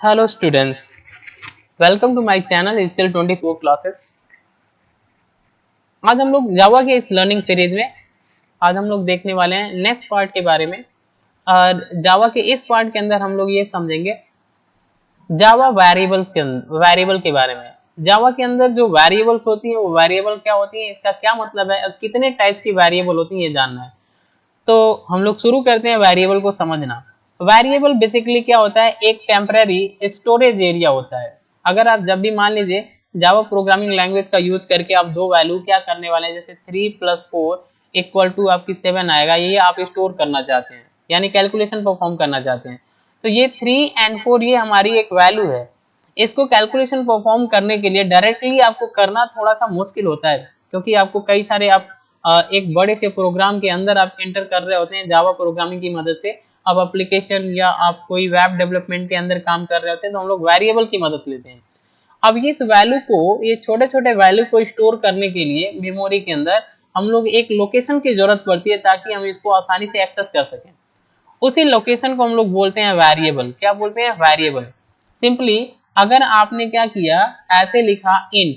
Hello students, welcome to my channel HCL 24 classes। आज हम लोग जावा के इस लर्निंग सीरीज में आज हम लोग देखने वाले हैं नेक्स्ट पार्ट के बारे में। और जावा के इस पार्ट के अंदर हम लोग ये समझेंगे जावा वेरिएबल के बारे में। जावा के अंदर जो वेरिएबल्स होती है वो वेरिएबल क्या होती है, इसका क्या मतलब है, कितने टाइप्स की वेरिएबल होती है ये जानना है। तो हम लोग शुरू करते हैं वेरिएबल को समझना। वेरिएबल बेसिकली क्या होता है, एक टेम्पररी स्टोरेज एरिया होता है। अगर आप जब भी मान लीजिए जावा प्रोग्रामिंग लैंग्वेज का यूज करके आप दो वैल्यू क्या करने वाले हैं, जैसे 3+4 = आपकी 7 आएगा, ये आप स्टोर करना चाहते हैं, यानी कैलकुलेशन परफॉर्म करना चाहते हैं। तो ये 3 और 4 ये हमारी एक वैल्यू है। इसको कैलकुलेशन परफॉर्म करने के लिए डायरेक्टली आपको करना थोड़ा सा मुश्किल होता है, क्योंकि आपको कई सारे आप एक बड़े से प्रोग्राम के अंदर आप एंटर कर रहे होते हैं जावा प्रोग्रामिंग की मदद से। अब एप्लीकेशन या आप कोई वेब डेवलपमेंट के अंदर काम कर रहे होते हैं तो हम लोग वेरिएबल की मदद लेते हैं। अब इस वैल्यू को, ये छोटे छोटे वैल्यू को स्टोर करने के लिए मेमोरी के अंदर हम लोग एक लोकेशन की जरूरत पड़ती है, ताकि हम इसको आसानी से एक्सेस कर सकें। उसी लोकेशन को हम लोग बोलते हैं वेरिएबल। क्या बोलते हैं? वेरिएबल। सिंपली अगर आपने क्या किया, ऐसे लिखा int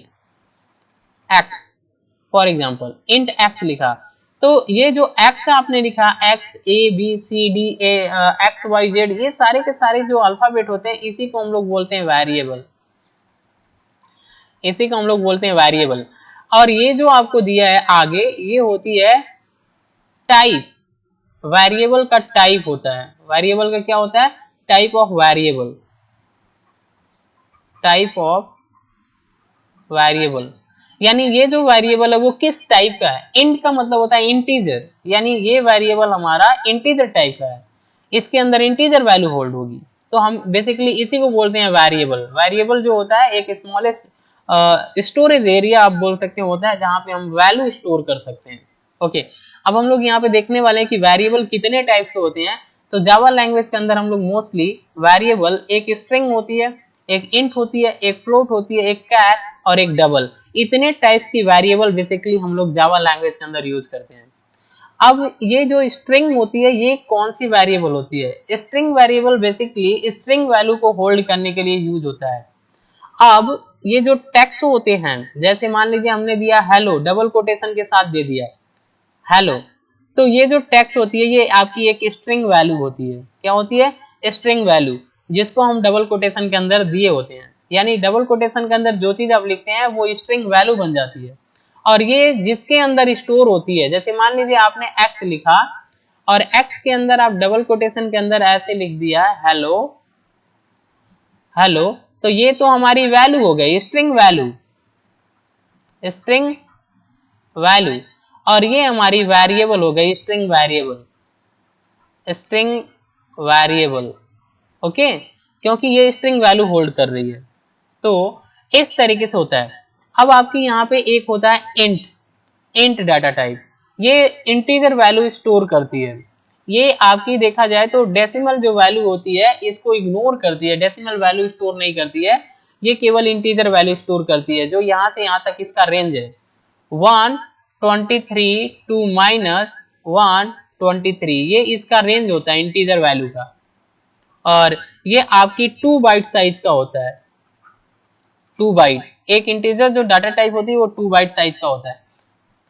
x, for example int x लिखा, तो ये जो एक्स आपने लिखा, x a b c d a x y z, ये सारे के सारे जो अल्फाबेट होते हैं इसी को हम लोग बोलते हैं वेरिएबल। इसी को हम लोग बोलते हैं वेरिएबल। और ये जो आपको दिया है आगे, ये होती है टाइप। वेरिएबल का टाइप होता है, वेरिएबल का क्या होता है? Type of variable. Type of variable यानी ये जो वेरिएबल है वो किस टाइप का है। इंट का मतलब होता है इंटीजर, यानी ये वेरिएबल हमारा इंटीजर टाइप का है, इसके अंदर इंटीजर वैल्यू होल्ड होगी। तो हम बेसिकली इसी को बोलते हैं वेरिएबल। वेरिएबल जो होता है एक स्मॉलेस्ट स्टोरेज एरिया आप बोल सकते हैं होता है, जहां पे हम वैल्यू स्टोर कर सकते हैं। ओके, अब हम लोग यहाँ पे देखने वाले हैं कि वेरिएबल कितने टाइप्स के होते हैं। तो जावा लैंग्वेज के अंदर हम लोग मोस्टली वेरिएबल, एक स्ट्रिंग होती है, एक इंट होती है, एक फ्लोट होती है, एक कैर और एक डबल, इतने टाइप्स की वेरिएबल बेसिकली हम लोग जावा लैंग्वेज के अंदर यूज करते हैं। अब ये जो स्ट्रिंग होती है ये कौन सी वेरिएबल होती है? String variable basically string value को होल्ड करने के लिए यूज होता है। अब ये जो टेक्स्ट होते हैं, जैसे मान लीजिए हमने दिया हेलो, डबल कोटेशन के साथ दे दिया हेलो, तो ये जो टेक्स्ट होती है ये आपकी एक स्ट्रिंग वैल्यू होती है। क्या होती है? स्ट्रिंग वैल्यू, जिसको हम डबल कोटेशन के अंदर दिए होते हैं। यानी डबल कोटेशन के अंदर जो चीज आप लिखते हैं वो स्ट्रिंग वैल्यू बन जाती है। और ये जिसके अंदर स्टोर होती है, जैसे मान लीजिए आपने एक्स लिखा और एक्स के अंदर आप डबल कोटेशन के अंदर ऐसे लिख दिया हेलो हेलो, तो ये तो हमारी वैल्यू हो गई, स्ट्रिंग वैल्यू, स्ट्रिंग वैल्यू। और ये हमारी वेरिएबल हो गई, string variable, string variable. Okay, क्योंकि ये स्ट्रिंग वैल्यू होल्ड कर रही है। तो इस तरीके से होता है। अब आपकी यहाँ पे एक होता है इंट, इंट डाटा टाइप, ये इंटीजर वैल्यू स्टोर करती है। ये आपकी देखा जाए तो डेसिमल जो वैल्यू होती है इसको इग्नोर करती है, डेसिमल वैल्यू स्टोर नहीं करती है, ये केवल इंटीजर वैल्यू स्टोर करती है। जो यहाँ से यहाँ तक इसका रेंज है 123 टू -123, ये इसका रेंज होता है इंटीजर वैल्यू का। और ये आपकी 2 बाइट साइज का होता है, 2 बाइट। एक इंटीजर जो डाटा टाइप होती है वो 2 बाइट साइज का होता है।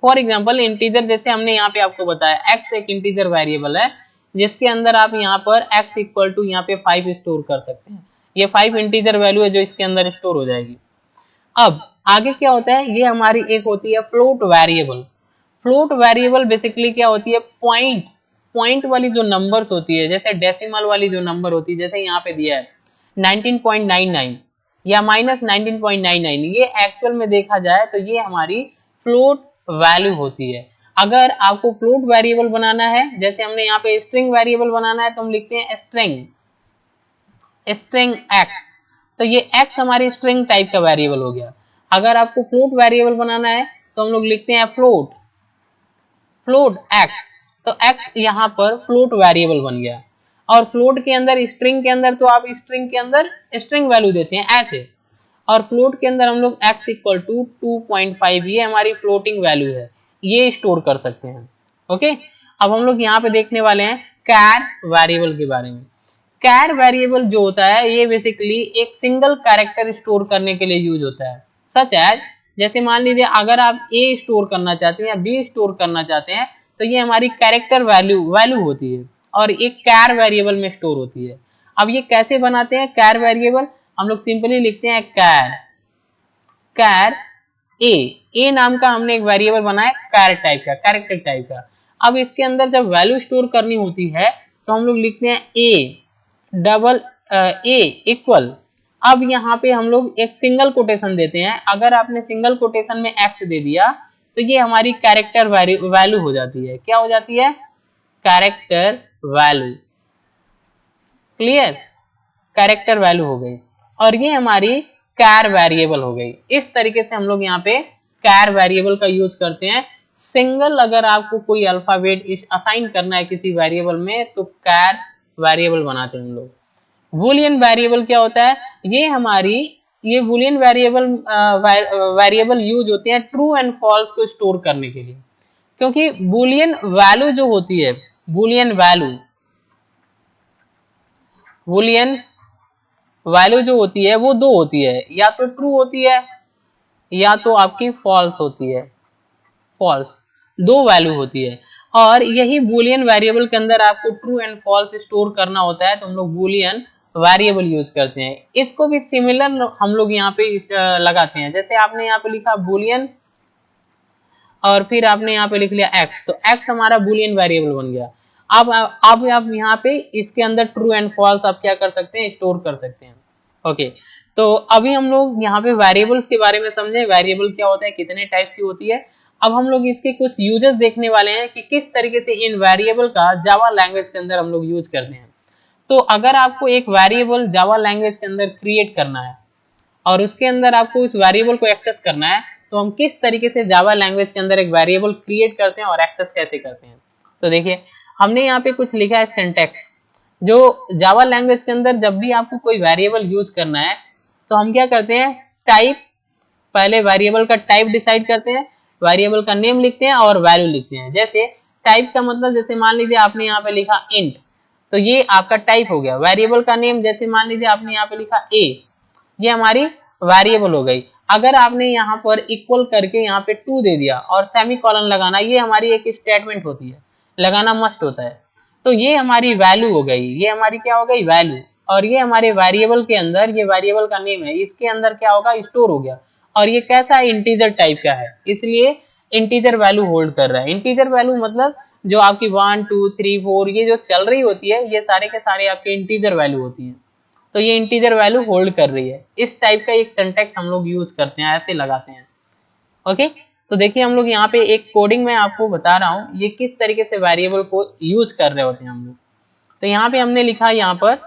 फॉर एग्जाम्पल इंटीजर, जैसे हमने यहाँ पे आपको बताया एक्स एक इंटीजर वेरिएबल है, जिसके अंदर आप यहाँ पर x इक्वल टू यहाँ पे 5 स्टोर कर सकते हैं। ये 5 इंटीजर वैल्यू है जो इसके अंदर स्टोर हो जाएगी। अब आगे क्या होता है, ये हमारी एक होती है float variable. Float variable basically क्या होती है, पॉइंट, पॉइंट वाली जो नंबर्स होती है, जैसे डेसिमल वाली जो नंबर होती है, जैसे यहाँ पे दिया है 19.99 या -19.99, ये एक्चुअल में देखा जाए तो ये हमारी फ्लोट वैल्यू होती है। अगर आपको फ्लोट वेरिएबल बनाना है, जैसे हमने यहाँ पे स्ट्रिंग वेरिएबल बनाना है, तो हम लिखते हैं स्ट्रिंग, स्ट्रिंग एक्स, तो ये एक्स हमारी स्ट्रिंग टाइप का वेरिएबल हो गया। अगर आपको फ्लोट वेरिएबल बनाना है तो हम लोग लिखते हैं फ्लोट, फ्लोट एक्स, तो एक्स यहाँ पर फ्लोट वेरिएबल बन गया। और फ्लोट के अंदर, स्ट्रिंग के अंदर तो आप स्ट्रिंग के अंदर स्ट्रिंग वैल्यू देते हैं ऐसे, और फ्लोट के अंदर हम लोग x इक्वल टू 2.5, ये हमारी फ्लोटिंग वैल्यू है, ये स्टोर कर सकते हैं। ओके, अब हम लोग यहाँ पे देखने वाले हैं कैर वेरिएबल के बारे में। कैर वेरिएबल जो होता है ये बेसिकली एक सिंगल कैरेक्टर स्टोर करने के लिए यूज होता है। सच एज, जैसे मान लीजिए अगर आप ए स्टोर करना चाहते हैं या बी स्टोर करना चाहते हैं तो ये हमारी कैरेक्टर वैल्यू होती है और एक कैर वेरिएबल में स्टोर होती है। अब ये कैसे बनाते हैं कैर वेरिएबल, हम लोग सिंपली लिखते हैं कैर ए नाम का हमने एक वेरिएबल बनाया कैर टाइप का, कैरेक्टर टाइप का। अब इसके अंदर जब वैल्यू स्टोर करनी होती है तो हम लोग लिखते हैं ए इक्वल। अब यहाँ पे हम लोग एक सिंगल कोटेशन देते हैं, अगर आपने सिंगल कोटेशन में एक्स दे दिया तो ये हमारी कैरेक्टर वैल्यू हो जाती है। क्या हो जाती है? Character value. Clear? Character value हो गई और ये हमारी कैर वेरिएबल हो गई। इस तरीके से हम लोग यहाँ पे कैर वेरिएबल का यूज करते हैं। सिंगल अगर आपको कोई अल्फाबेट असाइन करना है किसी वेरिएबल में तो कैर वेरिएबल बनाते हैं हम लोग। बूलियन वेरिएबल क्या होता है? ये बूलियन वेरिएबल यूज होते हैं ट्रू एंड फॉल्स को स्टोर करने के लिए, क्योंकि बूलियन वैल्यू जो होती है, बूलियन वैल्यू जो होती है वो दो होती है, या तो ट्रू होती है या तो आपकी फॉल्स होती है। फॉल्स, दो वैल्यू होती है और यही बूलियन वेरिएबल के अंदर आपको ट्रू एंड फॉल्स स्टोर करना होता है तो हम लोग बूलियन वेरिएबल यूज करते हैं। इसको भी सिमिलर हम लोग यहाँ पे लगाते हैं। जैसे आपने यहाँ पे लिखा बूलियन और फिर आपने यहाँ पे लिख लिया एक्स, तो एक्स हमारा बूलियन वेरिएबल बन गया। अब आप यहाँ पे इसके अंदर ट्रू एंड फॉल्स आप क्या कर सकते हैं? स्टोर कर सकते हैं। ओके, तो अभी हम लोग यहाँ पे वेरिएबल्स के बारे में समझे, वेरिएबल क्या होता है, कितने टाइप्स की होती है। अब हम लोग इसके कुछ यूजेस देखने वाले हैं कि किस तरीके से इन वेरिएबल का जावा लैंग्वेज के अंदर हम लोग यूज करते हैं। तो अगर आपको एक वेरिएबल जावा लैंग्वेज के अंदर क्रिएट करना है और उसके अंदर आपको उस वेरिएबल को एक्सेस करना है तो हम किस तरीके से जावा लैंग्वेज के अंदर एक वेरिएबल क्रिएट करते हैं और एक्सेस कैसे करते हैं। तो देखिए हमने यहाँ पे कुछ लिखा है सिंटैक्स। जो जावा लैंग्वेज के अंदर जब भी आपको कोई वेरिएबल यूज करना है तो हम क्या करते हैं? टाइप, पहले वेरिएबल का टाइप डिसाइड करते हैं, वेरिएबल का नेम लिखते हैं और वैल्यू लिखते हैं। जैसे टाइप का मतलब जैसे मान लीजिए आपने यहाँ पे लिखा इंट, तो ये आपका टाइप हो गया। वेरिएबल का नेम जैसे मान लीजिए आपने यहाँ पे लिखा ए, ये हमारी वेरिएबल हो गई। अगर आपने यहाँ पर इक्वल करके यहाँ पे 2 दे दिया और सेमीकोलन लगाना, ये हमारी एक स्टेटमेंट होती है, लगाना मस्ट होता है, तो ये हमारी वैल्यू हो गई। ये हमारी क्या हो गई? वैल्यू। और ये हमारे वेरिएबल के अंदर, ये वेरिएबल का नेम है, इसके अंदर क्या होगा? स्टोर हो गया। और ये कैसा है? इंटीजर टाइप का है, इसलिए इंटीजर वैल्यू होल्ड कर रहा है। इंटीजर वैल्यू मतलब जो आपकी 1 2 3 4 ये जो चल रही होती है, ये सारे के सारे आपके इंटीजर वैल्यू होती है, तो ये इंटीजर वैल्यू होल्ड कर रही है। इस टाइप का एक सिंटैक्स हम लोग यूज करते हैं, ऐसे लगाते हैं। ओके, तो देखिए हम लोग यहाँ पे एक कोडिंग में आपको बता रहा हूँ ये किस तरीके से वेरिएबल को यूज कर रहे होते हैं हम लोग। तो यहाँ पे हमने लिखा यहाँ पर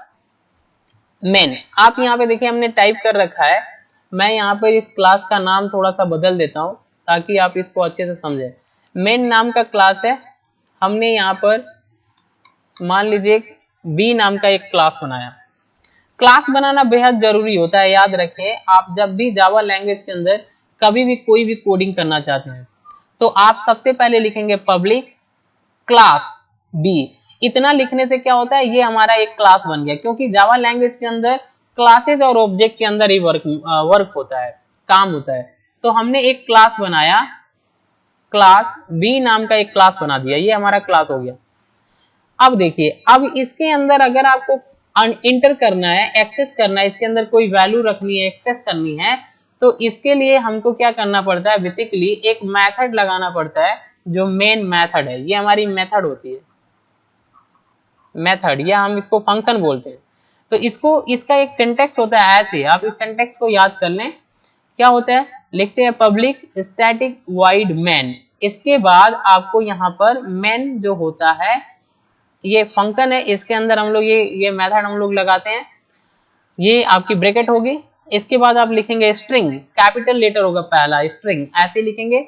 मेन। आप यहाँ पे देखिए हमने टाइप कर रखा है। मैं यहाँ पर इस क्लास का नाम थोड़ा सा बदल देता हूँ ताकि आप इसको अच्छे से समझें। मेन नाम का क्लास है, हमने यहाँ पर मान लीजिए बी नाम का एक क्लास बनाया। क्लास बनाना बेहद जरूरी होता है, याद रखें। आप जब भी जावा लैंग्वेज के अंदर कभी भी कोई भी कोडिंग करना चाहते हैं तो आप सबसे पहले लिखेंगे पब्लिक क्लास बी। इतना लिखने से क्या होता है? ये हमारा एक क्लास बन गया, क्योंकि जावा लैंग्वेज के अंदर क्लासेज और ऑब्जेक्ट के अंदर ही वर्क होता है, काम होता है। तो हमने एक क्लास बनाया, क्लास बी नाम का एक क्लास बना दिया, ये हमारा क्लास हो गया। अब देखिए, अब इसके अंदर अगर आपको इंटर करना है, एक्सेस करना है, इसके अंदर कोई वैल्यू रखनी है, एक्सेस करनी है, तो इसके लिए हमको क्या करना पड़ता है? बेसिकली एक मेथड लगाना पड़ता है जो मेन मेथड है। ये हमारी मेथड होती है, मेथड, या हम इसको फंक्शन बोलते हैं। तो इसका एक सिंटैक्स होता है ऐसे, आप इस सिंटैक्स को याद कर लें। क्या होता है? लिखते हैं पब्लिक स्टैटिक वॉइड मेन। इसके बाद आपको यहाँ पर मेन जो होता है ये फंक्शन है, इसके अंदर हम लोग ये मेथड हम लोग लगाते हैं। ये आपकी ब्रैकेट होगी, इसके बाद आप लिखेंगे स्ट्रिंग, कैपिटल लेटर होगा पहला, स्ट्रिंग ऐसे लिखेंगे,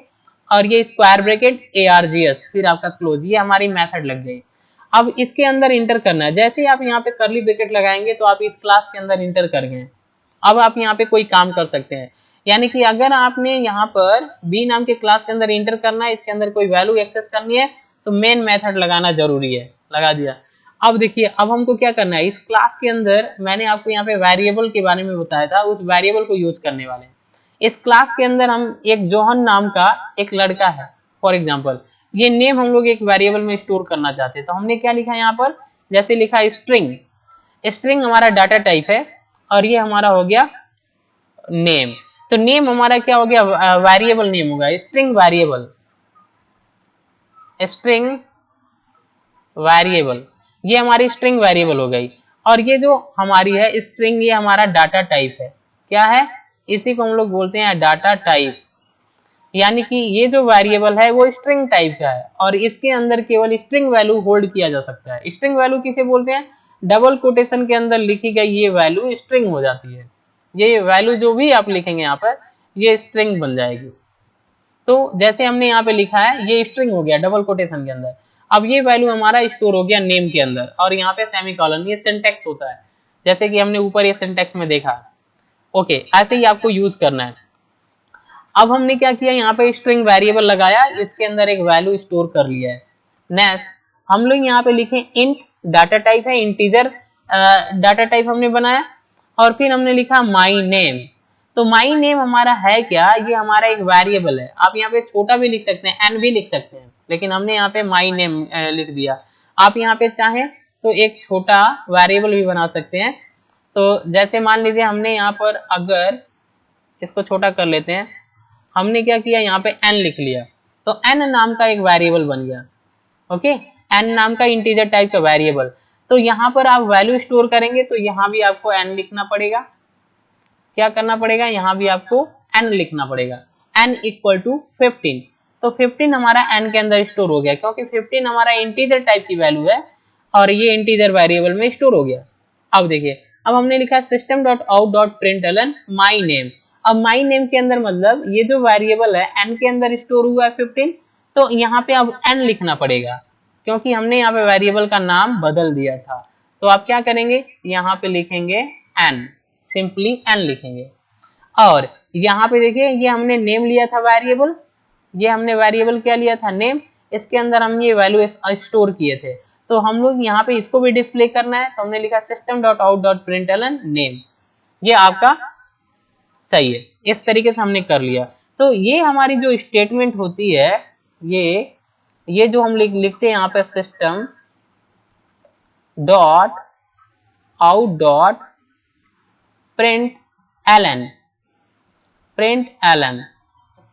और ये स्क्वायर ब्रैकेट ARGS, फिर आपका क्लोज। ये हमारी मेथड लग गई। अब इसके अंदर इंटर करना है। जैसे ही आप यहाँ पे करली ब्रैकेट लगाएंगे तो आप इस क्लास के अंदर इंटर कर गए। अब आप यहाँ पे कोई काम कर सकते हैं, यानी कि अगर आपने यहाँ पर बी नाम के क्लास के अंदर इंटर करना है, इसके अंदर कोई वैल्यू एक्सेस करनी है, तो मेन मेथड लगाना जरूरी है, लगा दिया। अब देखिए, अब हमको क्या करना है, इस क्लास के अंदर मैंने आपको यहाँ पे वेरिएबल के बारे में बताया था, उस वेरिएबल को यूज करने वाले हैं। इस क्लास के अंदर हम एक जोहन नाम का एक लड़का है, फॉर एग्जाम्पल ये नेम हम लोग एक वेरिएबल में स्टोर करना चाहते हैं, तो हमने क्या लिखा है यहाँ पर, जैसे लिखा है स्ट्रिंग। स्ट्रिंग हमारा डाटा टाइप है और ये हमारा हो गया नेम। तो नेम हमारा क्या हो गया, वेरिएबल नेम होगा, स्ट्रिंग वेरिएबल, स्ट्रिंग वेरिएबल, ये हमारी स्ट्रिंग वेरिएबल हो गई। और ये जो हमारी है स्ट्रिंग, ये हमारा डाटा टाइप है। क्या है, इसी को हम लोग बोलते हैं डाटा टाइप, यानी कि ये जो वेरिएबल है वो स्ट्रिंग टाइप का है और इसके अंदर केवल स्ट्रिंग वैल्यू होल्ड किया जा सकता है। स्ट्रिंग वैल्यू किसे बोलते हैं, डबल कोटेशन के अंदर लिखी गई ये वैल्यू स्ट्रिंग हो जाती है। ये वैल्यू जो भी आप लिखेंगे यहाँ पर, ये स्ट्रिंग बन जाएगी। तो जैसे हमने यहाँ पे लिखा है, ये स्ट्रिंग हो गया डबल कोटेशन के अंदर। अब ये वैल्यू हमारा स्टोर हो गया नेम के अंदर और यहाँ पे सेमीकोलन, ये सिंटेक्स होता है, जैसे कि हमने ऊपर ये सिंटेक्स में देखा। ओके, ऐसे ही आपको यूज करना है। अब हमने क्या किया, यहाँ पे स्ट्रिंग वेरिएबल लगाया, इसके अंदर एक वैल्यू स्टोर कर लिया है। नेक्स्ट हम लोग यहाँ पे लिखे इंट, डाटा टाइप है इंटीजर, डाटा टाइप हमने बनाया। और फिर हमने लिखा माई नेम। तो माई नेम हमारा है क्या, ये हमारा एक वेरिएबल है। आप यहाँ पे छोटा भी लिख सकते हैं, एन भी लिख सकते हैं, लेकिन हमने यहाँ पे माई नेम लिख दिया। आप यहाँ पे चाहें तो एक छोटा वेरिएबल भी बना सकते हैं। तो जैसे मान लीजिए हमने यहाँ पर, अगर इसको छोटा कर लेते हैं, हमने क्या किया, यहाँ पे n लिख लिया, तो n नाम का एक वेरिएबल बन गया। ओके, n नाम का इंटीजर टाइप का वेरिएबल। तो यहाँ पर आप वैल्यू स्टोर करेंगे तो यहाँ भी आपको n लिखना पड़ेगा। क्या करना पड़ेगा, यहाँ भी आपको n लिखना पड़ेगा, n इक्वल टू 15। तो 15 हमारा n के अंदर स्टोर हो गया, क्योंकि 15 हमारा इंटीजर टाइप की वैल्यू है और ये इंटीजर वेरिएबल में स्टोर हो गया। अब देखिए, अब हमने लिखा system.out.println माई नेम। अब माई नेम के अंदर मतलब ये जो वेरिएबल है n के अंदर स्टोर हुआ है 15, तो यहाँ पे अब n लिखना पड़ेगा, क्योंकि हमने यहाँ पे वेरिएबल का नाम बदल दिया था। तो आप क्या करेंगे, यहाँ पे लिखेंगे n, सिंपली n लिखेंगे। और यहाँ पे देखिए, ये हमने नेम लिया था वेरिएबल, ये हमने वेरिएबल क्या लिया था, नेम। इसके अंदर हम ये वैल्यू स्टोर किए थे, तो हम लोग यहाँ पे इसको भी डिस्प्ले करना है, तो हमने लिखा system.out.println नेम। ये आपका सही है, इस तरीके से हमने कर लिया। तो ये हमारी जो स्टेटमेंट होती है, ये जो हम लिखते हैं यहाँ पे system dot out dot println,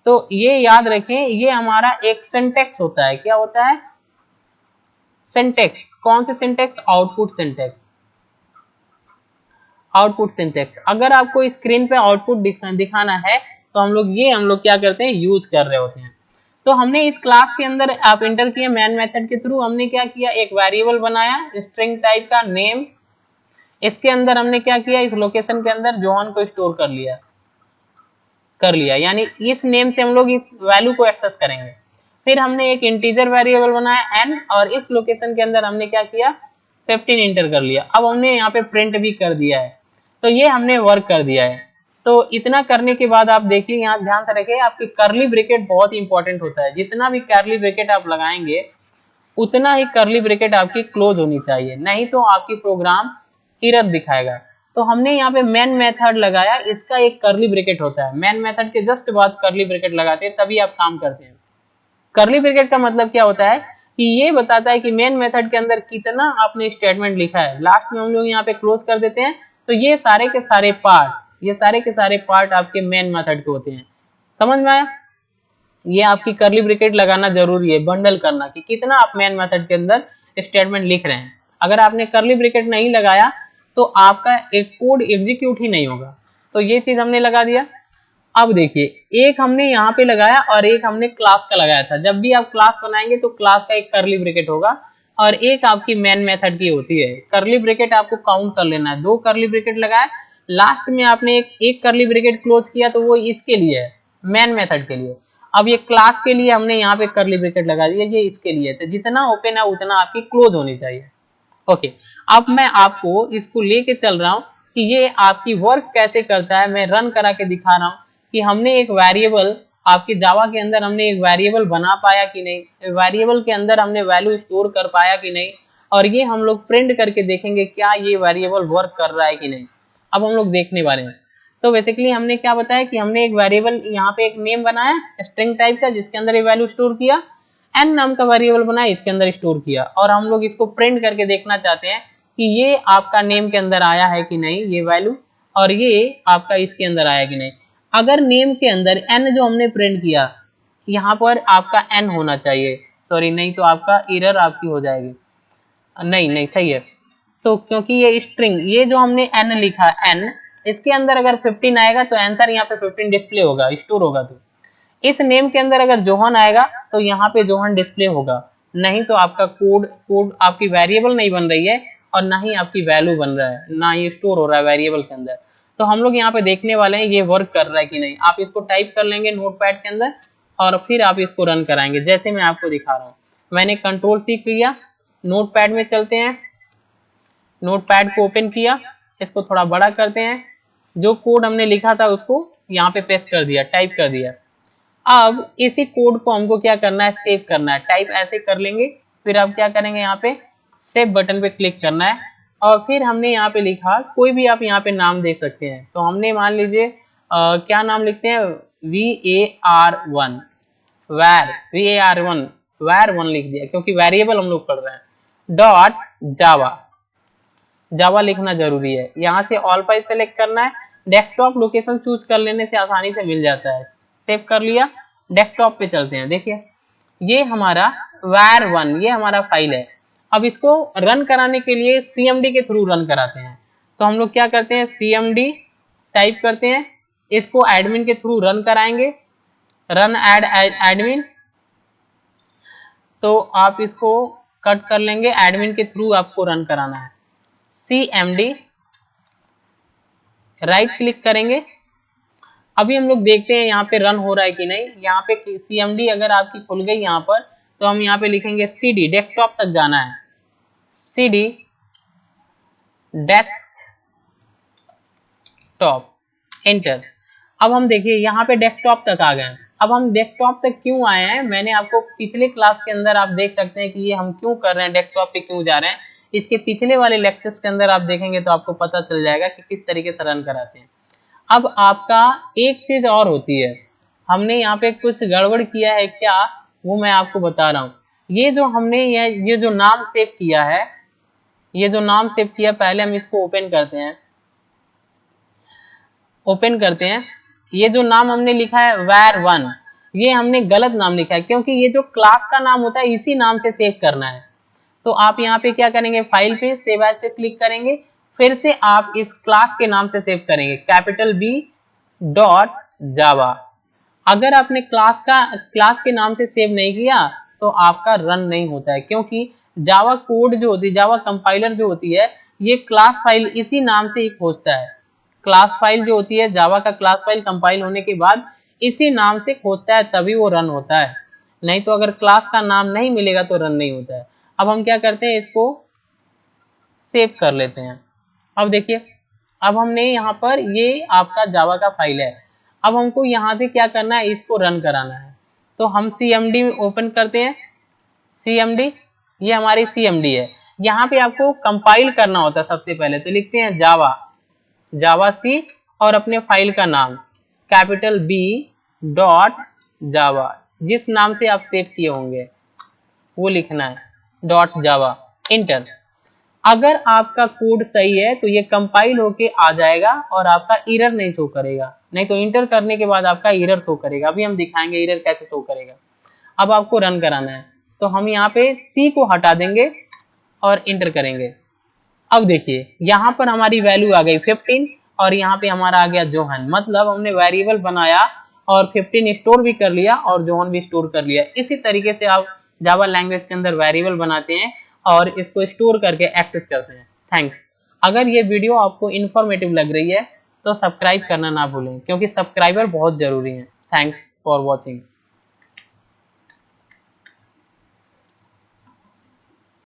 तो ये याद रखें, ये हमारा एक सिंटेक्स होता है। क्या होता है, सिंटेक्स। कौन से syntax, output syntax. Output syntax, अगर आपको स्क्रीन पे आउटपुट दिखाना है तो हम लोग क्या करते हैं, यूज कर रहे होते हैं। तो हमने इस क्लास के अंदर आप इंटर किए मैन मेथड के थ्रू, हमने क्या किया, एक वेरिएबल बनाया स्ट्रिंग टाइप का नेम। इसके अंदर हमने क्या किया, इस लोकेशन के अंदर जोहन को स्टोर कर लिया, यानी इस नेम से हम लोग इस वैल्यू को एक्सेस करेंगे। फिर हमने एक इंटीजर वेरिएबल बनाया n और इस लोकेशन के अंदर हमने क्या किया, 15 इंटर कर लिया। अब हमने यहाँ पे प्रिंट भी कर दिया है, तो ये हमने वर्क कर दिया है। तो इतना करने के बाद आप देखिए, यहाँ ध्यान से रखिए, आपकी कर्ली ब्रैकेट बहुत इंपॉर्टेंट होता है। जितना भी कर्ली ब्रैकेट आप लगाएंगे उतना ही कर्ली ब्रैकेट आपकी क्लोज होनी चाहिए, नहीं तो आपकी प्रोग्राम एरर दिखाएगा। तो हमने यहाँ पे मेन मेथड लगाया, इसका एक कर्ली ब्रैकेट होता है, मेन मेथड के जस्ट बाद कर्ली ब्रैकेट लगाते हैं, तभी आप काम करते हैं। कर्ली ब्रैकेट का मतलब क्या होता है कि ये बताता है कि मेन मेथड के अंदर कितना आपने स्टेटमेंट लिखा है। लास्ट में हम लोग यहाँ पे क्लोज कर देते हैं, तो ये सारे के सारे पार्ट आपके मेन मेथड के होते हैं। समझ में आया, ये आपकी कर्ली ब्रैकेट लगाना जरूरी है, बंडल करना कि कितना आप मेन मेथड के अंदर स्टेटमेंट लिख रहे हैं। अगर आपने कर्ली ब्रैकेट नहीं लगाया तो आपका एक कोड एग्जीक्यूट ही नहीं होगा। तो ये चीज हमने लगा दिया। अब देखिए, एक हमने यहाँ पे लगाया और एक हमने क्लास का लगाया था। जब भी आप क्लास बनाएंगे तो क्लास का एक कर्ली ब्रैकेट होगा और एक आपकी मेन मेथड की होती है। कर्ली ब्रैकेट आपको काउंट कर लेना है, 2 कर्ली ब्रैकेट लगाए, लास्ट में आपने एक कर्ली ब्रैकेट क्लोज किया, तो वो इसके लिए है, मेन मेथड के लिए। अब ये क्लास के लिए हमने यहाँ पे कर्ली ब्रैकेट लगा दिया, ये इसके लिए। तो जितना ओपन है उतना आपकी क्लोज होनी चाहिए। ओके, अब मैं आपको इसको लेके चल रहा हूँ कि ये आपकी वर्क कैसे करता है। मैं रन करा के दिखा रहा हूँ कि हमने एक वेरिएबल, आपके जावा के अंदर हमने एक वेरिएबल बना पाया कि नहीं, वेरिएबल के अंदर हमने वैल्यू स्टोर कर पाया कि नहीं। और ये हम लोग प्रिंट करके देखेंगे क्या ये वेरिएबल वर्क कर रहा है कि नहीं। अब हम लोग देखने वाले हैं। तो बेसिकली हमने क्या बताया कि हमने एक वेरिएबल यहाँ पे एक नेम बनाया स्ट्रिंग टाइप का, जिसके अंदर ये वैल्यू स्टोर किया, एन नाम का वेरिएबल बनाया, इसके अंदर स्टोर किया, और हम लोग इसको प्रिंट करके देखना चाहते हैं कि ये आपका नेम के अंदर आया है कि नहीं ये वैल्यू, और ये आपका इसके अंदर आया कि नहीं। अगर नेम के अंदर एन जो हमने प्रिंट किया, यहाँ पर आपका एन होना चाहिए, सॉरी नहीं तो आपका एरर आपकी हो जाएगी, नहीं नहीं सही है। तो क्योंकि ये स्ट्रिंग, ये जो हमने एन लिखा एन, इसके अंदर अगर 15 आएगा तो आंसर यहाँ पे 15 डिस्प्ले होगा, स्टोर होगा। तो इस नेम के अंदर अगर जोहन आएगा तो यहाँ पे जोहन डिस्प्ले होगा, नहीं तो आपका कोड आपकी वेरिएबल नहीं बन रही है, और ना ही आपकी वैल्यू बन रहा है, ना ये स्टोर हो रहा है वेरिएबल के अंदर। तो हम लोग यहाँ पे देखने वाले हैं ये वर्क कर रहा है कि नहीं। आप इसको टाइप कर लेंगे नोटपैड के अंदर और फिर आप इसको रन कराएंगे, जैसे मैं आपको दिखा रहा हूँ। मैंने कंट्रोल सी किया, नोटपैड में चलते हैं, नोटपैड को ओपन किया, इसको थोड़ा बड़ा करते हैं, जो कोड हमने लिखा था उसको यहाँ पे पेस्ट कर दिया, टाइप कर दिया। अब इसी कोड को हमको क्या करना है, सेव करना है। टाइप ऐसे कर लेंगे, फिर आप क्या करेंगे, यहाँ पे सेव बटन पे क्लिक करना है, और फिर हमने यहाँ पे लिखा, कोई भी आप यहाँ पे नाम दे सकते हैं। तो हमने मान लीजिए क्या नाम लिखते हैं, var1 var1 लिख दिया, क्योंकि वेरिएबल हम लोग पढ़ रहे हैं। डॉट जावा लिखना जरूरी है। यहाँ से ऑल फाइल सेलेक्ट करना है, डेस्कटॉप लोकेशन चूज कर लेने से आसानी से मिल जाता है। सेव कर लिया, डेस्कटॉप पे चलते हैं। देखिए ये हमारा var1 ये हमारा फाइल है। अब इसको रन कराने के लिए cmd के थ्रू रन कराते हैं। तो हम लोग क्या करते हैं, cmd टाइप करते हैं, इसको एडमिन के थ्रू रन कराएंगे, रन एड एडमिन। तो आप इसको कट कर लेंगे, एडमिन के थ्रू आपको रन कराना है। cmd राइट क्लिक करेंगे। अभी हम लोग देखते हैं यहाँ पे रन हो रहा है कि नहीं। यहाँ पे cmd अगर आपकी खुल गई यहाँ पर, तो हम यहाँ पे लिखेंगे cd, डेस्कटॉप तक जाना है, cd डेस्कटॉप, एंटर। अब हम देखिए यहाँ पे डेस्कटॉप तक आ गए। अब हम डेस्कटॉप तक क्यों आए हैं, मैंने आपको पिछले क्लास के अंदर आप देख सकते हैं कि ये हम क्यों कर रहे हैं, डेस्कटॉप पे क्यों जा रहे हैं। इसके पिछले वाले लेक्चर्स के अंदर आप देखेंगे तो आपको पता चल जाएगा कि किस तरीके से रन कराते हैं। अब आपका एक चीज और होती है, हमने यहाँ पे कुछ गड़बड़ किया है क्या, वो मैं आपको बता रहा हूँ। ये जो हमने ये जो नाम सेव किया है, ये जो नाम सेव किया, पहले हम इसको ओपन करते हैं, ओपन करते हैं। ये जो नाम हमने लिखा है var1, ये हमने गलत नाम लिखा है, क्योंकि ये जो क्लास का नाम होता है इसी नाम से सेव करना है। तो आप यहाँ पे क्या करेंगे, फाइल पे सेव एज पे क्लिक करेंगे, फिर से आप इस क्लास के नाम से सेव करेंगे, कैपिटल B डॉट जावा। अगर आपने क्लास के नाम से सेव नहीं किया तो आपका रन नहीं होता है, क्योंकि जावा कोड जो होती है, जावा कंपाइलर जो होती है, ये क्लास फाइल इसी नाम से ही खोजता है। क्लास फाइल जो होती है, जावा का क्लास फाइल कंपाइल होने के बाद इसी नाम से खोजता है, तभी वो रन होता है। नहीं तो अगर क्लास का नाम नहीं मिलेगा तो रन नहीं होता है। अब हम क्या करते हैं, इसको सेव कर लेते हैं। अब देखिए, अब हमने यहाँ पर, ये आपका जावा का फाइल है। अब हमको यहाँ से क्या करना है, इसको रन कराना है। तो हम cmd ओपन करते हैं, cmd, ये हमारी cmd है। यहाँ पे आपको कंपाइल करना होता है सबसे पहले, तो लिखते हैं जावा सी और अपने फाइल का नाम कैपिटल B डॉट जावा, जिस नाम से आप सेव किए होंगे वो लिखना है, डॉट जावा, इंटर। अगर आपका कोड सही है तो ये कंपाइल होके आ जाएगा और आपका एरर नहीं शो करेगा, नहीं तो इंटर करने के बाद आपका एरर शो करेगा। अभी हम दिखाएंगे एरर कैसे शो करेगा। अब आपको रन कराना है, तो हम यहाँ पे C को हटा देंगे और इंटर करेंगे। अब देखिए यहाँ पर हमारी वैल्यू आ गई 15 और यहाँ पे हमारा आ गया जोहन, मतलब हमने वेरिएबल बनाया और 15 स्टोर भी कर लिया और जोहन भी स्टोर कर लिया। इसी तरीके से आप जावा लैंग्वेज के अंदर वेरिएबल बनाते हैं और इसको स्टोर करके एक्सेस करते हैं। थैंक्स। अगर ये वीडियो आपको इन्फॉर्मेटिव लग रही है तो सब्सक्राइब करना ना भूलें, क्योंकि सब्सक्राइबर बहुत जरूरी है। Thanks for watching.